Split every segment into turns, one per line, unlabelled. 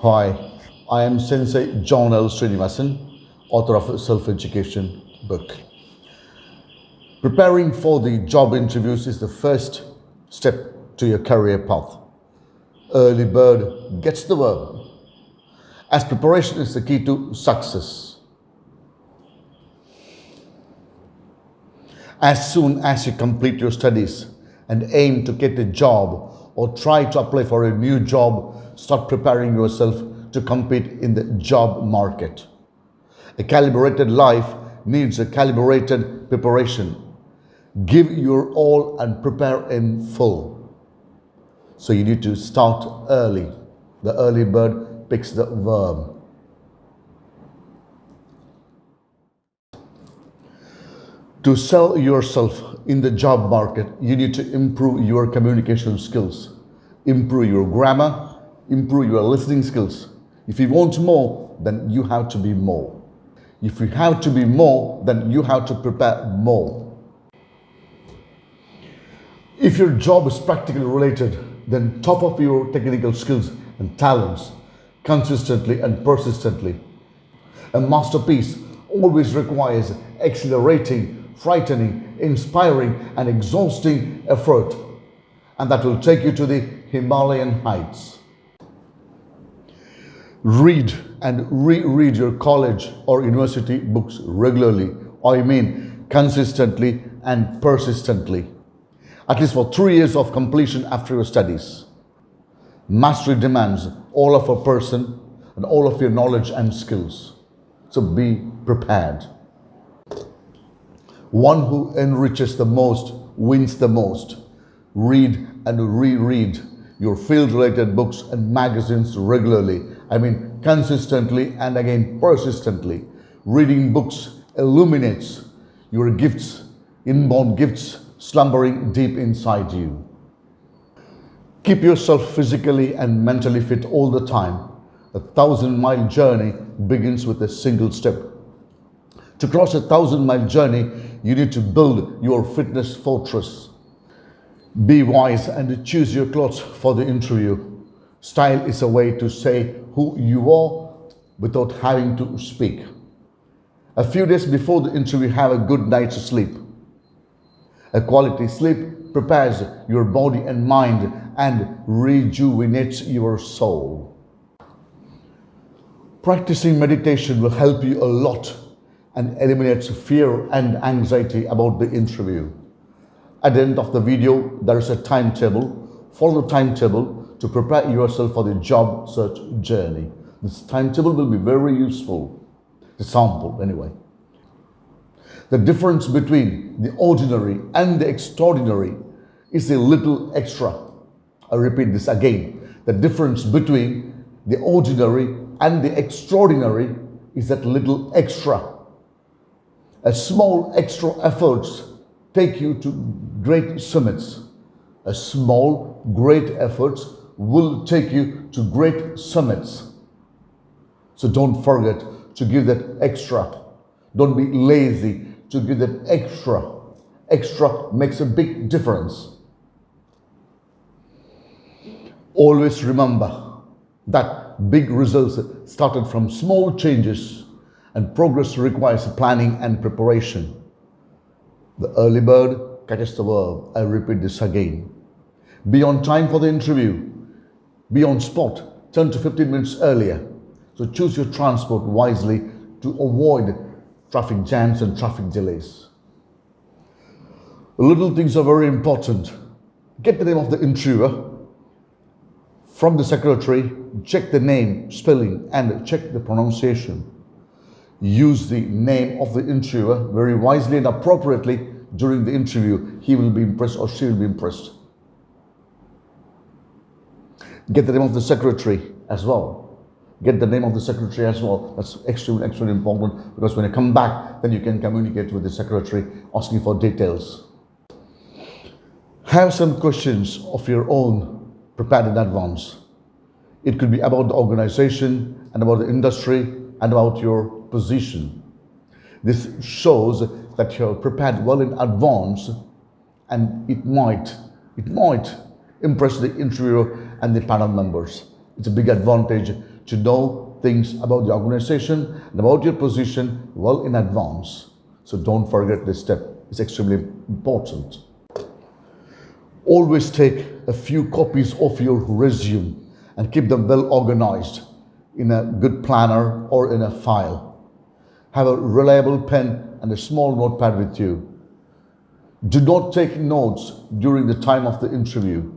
Hi, I am Sensei John L. Srinivasan, author of a self-education book. Preparing for the job interviews is the first step to your career path. Early bird gets the worm, as preparation is the key to success. As soon as you complete your studies and aim to get a job or try to apply for a new job, start preparing yourself to compete in the job market. A calibrated life needs a calibrated preparation. Give your all and prepare in full. So you need to start early. The early bird picks the worm. To sell yourself in the job market, you need to improve your communication skills, improve your grammar, improve your listening skills. If you want more, then you have to be more. If you have to be more, then you have to prepare more. If your job is practically related, then top up your technical skills and talents consistently and persistently. A masterpiece always requires accelerating, frightening, inspiring, and exhausting effort, and that will take you to the Himalayan heights. Read and reread your college or university books regularly, consistently and persistently, at least for 3 years of completion after your studies. Mastery demands all of a person and all of your knowledge and skills. So be prepared. One who enriches the most wins the most. Read and reread your field-related books and magazines regularly. Consistently and again persistently. Reading books illuminates your gifts, inborn gifts slumbering deep inside you. Keep yourself physically and mentally fit all the time. A 1,000-mile journey begins with a single step. To cross a 1,000-mile journey, you need to build your fitness fortress. Be wise and choose your clothes for the interview. Style is a way to say who you are without having to speak. A few days before the interview, have a good night's sleep. A quality sleep prepares your body and mind and rejuvenates your soul. Practicing meditation will help you a lot and eliminates fear and anxiety about the interview. At the end of the video, there is a timetable. Follow the timetable to prepare yourself for the job search journey. This timetable will be very useful. The sample, anyway. The difference between the ordinary and the extraordinary is a little extra. I repeat this again. The difference between the ordinary and the extraordinary is that little extra. A small extra efforts take you to great summits. A small, great efforts will take you to great summits. So don't forget to give that extra. Don't be lazy to give that extra. Extra makes a big difference. Always remember that big results started from small changes, and progress requires planning and preparation. The early bird catches the worm. I repeat this again. Be on time for the interview. Be on spot 10 to 15 minutes earlier. So choose your transport wisely to avoid traffic jams and traffic delays. Little things are very important. Get the name of the interviewer from the secretary. Check the name, spelling, and check the pronunciation. Use the name of the interviewer very wisely and appropriately during the interview. He will be impressed or she will be impressed. Get the name of the secretary as well. Get the name of the secretary as well. That's extremely important, because when you come back, then you can communicate with the secretary asking for details. Have some questions of your own prepared in advance. It could be about the organization and about the industry and about your position. This shows that you're prepared well in advance, and it might impress the interviewer and the panel members. It's a big advantage to know things about the organization and about your position well in advance. So don't forget this step. It's extremely important. Always take a few copies of your resume and keep them well organized in a good planner or in a file. Have a reliable pen and a small notepad with you. Do not take notes during the time of the interview.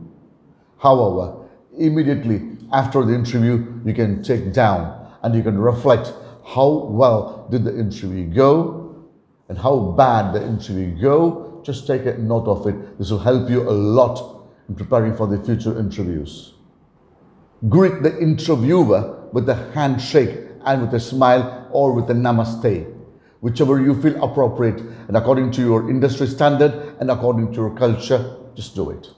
However, immediately after the interview, you can take down and you can reflect how well did the interview go and how bad the interview go. Just take a note of it. This will help you a lot in preparing for the future interviews. Greet the interviewer with a handshake and with a smile or with a namaste, whichever you feel appropriate and according to your industry standard and according to your culture, just do it.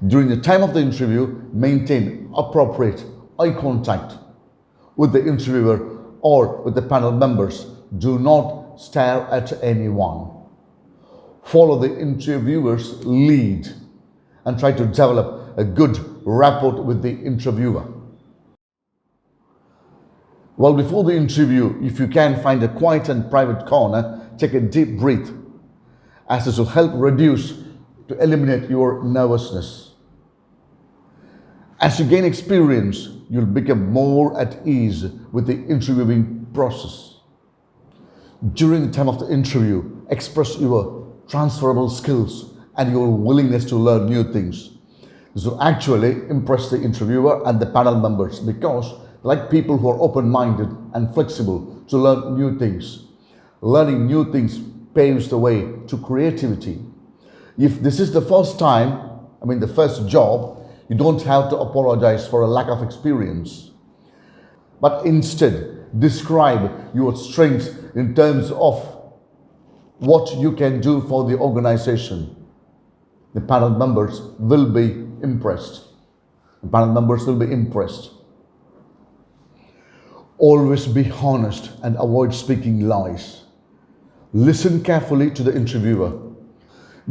During the time of the interview, maintain appropriate eye contact with the interviewer or with the panel members. Do not stare at anyone. Follow the interviewer's lead and try to develop a good rapport with the interviewer. Well, before the interview, if you can find a quiet and private corner, take a deep breath, as this will help to eliminate your nervousness. As you gain experience, you'll become more at ease with the interviewing process. During the time of the interview, express your transferable skills and your willingness to learn new things. This will actually impress the interviewer and the panel members because like people who are open-minded and flexible to learn new things. Learning new things paves the way to creativity. If this is the first job, you don't have to apologize for a lack of experience. But instead, describe your strengths in terms of what you can do for the organization. The panel members will be impressed. Always be honest and avoid speaking lies. Listen carefully to the interviewer.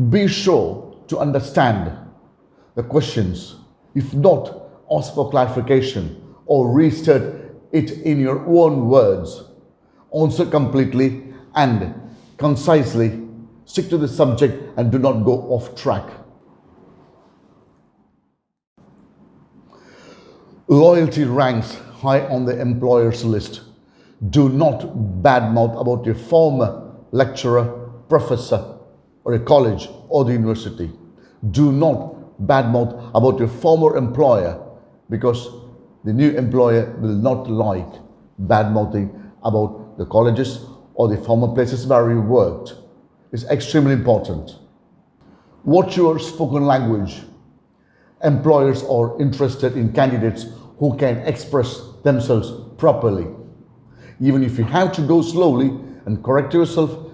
Be sure to understand the questions. If not, ask for clarification or restate it in your own words. Answer completely and concisely. Stick to the subject and do not go off track. Loyalty ranks high on the employer's list. Do not badmouth about your former lecturer, professor, or a college or the university. Do not badmouth about your former employer because the new employer will not like badmouthing about the colleges or the former places where you worked. It's extremely important. Watch your spoken language. Employers are interested in candidates who can express themselves properly. Even if you have to go slowly and correct yourself,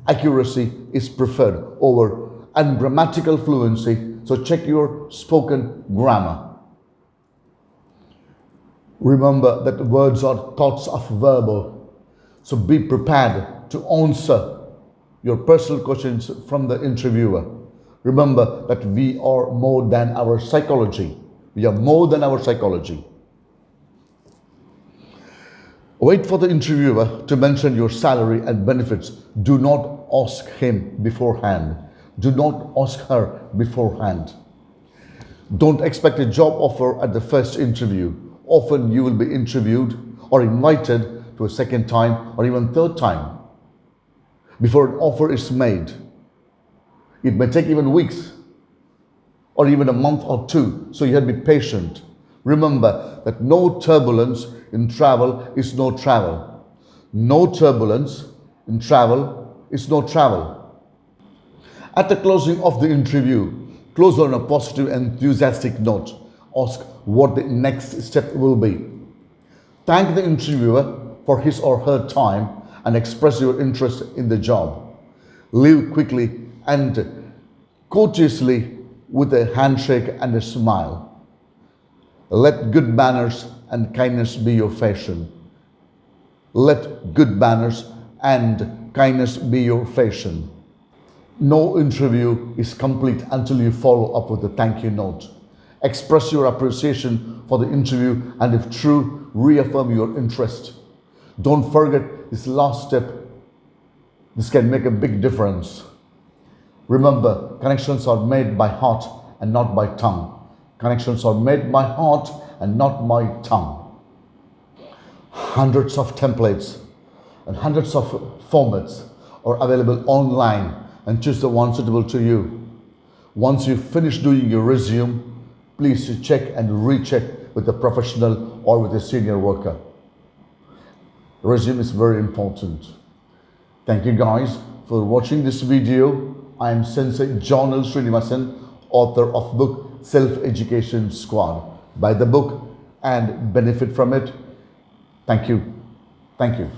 accuracy is preferred over ungrammatical fluency, so check your spoken grammar. Remember that words are thoughts of verbal, so be prepared to answer your personal questions from the interviewer. Remember that we are more than our psychology. Wait for the interviewer to mention your salary and benefits. Do not ask him beforehand. Do not ask her beforehand. Don't expect a job offer at the first interview. Often you will be interviewed or invited to a second time or even third time before an offer is made. It may take even weeks or even a month or two, so you have to be patient. Remember that no turbulence in travel is no travel. No turbulence in travel is no travel. At the closing of the interview, close on a positive, enthusiastic note. Ask what the next step will be. Thank the interviewer for his or her time and express your interest in the job. Leave quickly and courteously with a handshake and a smile. Let good manners and kindness be your fashion. Let good manners and kindness be your fashion. No interview is complete until you follow up with a thank you note. Express your appreciation for the interview and if true, reaffirm your interest. Don't forget this last step. This can make a big difference. Remember, connections are made by heart and not by tongue. Connections are made by heart and not by tongue. Hundreds of templates and hundreds of formats are available online, and choose the one suitable to you. Once you finish doing your resume, please check and recheck with a professional or with a senior worker. Resume is very important. Thank you guys for watching this video. I am Sensei John L. Srinivasan, author of book Self-Education Squad. Buy the book and benefit from it. Thank you. Thank you.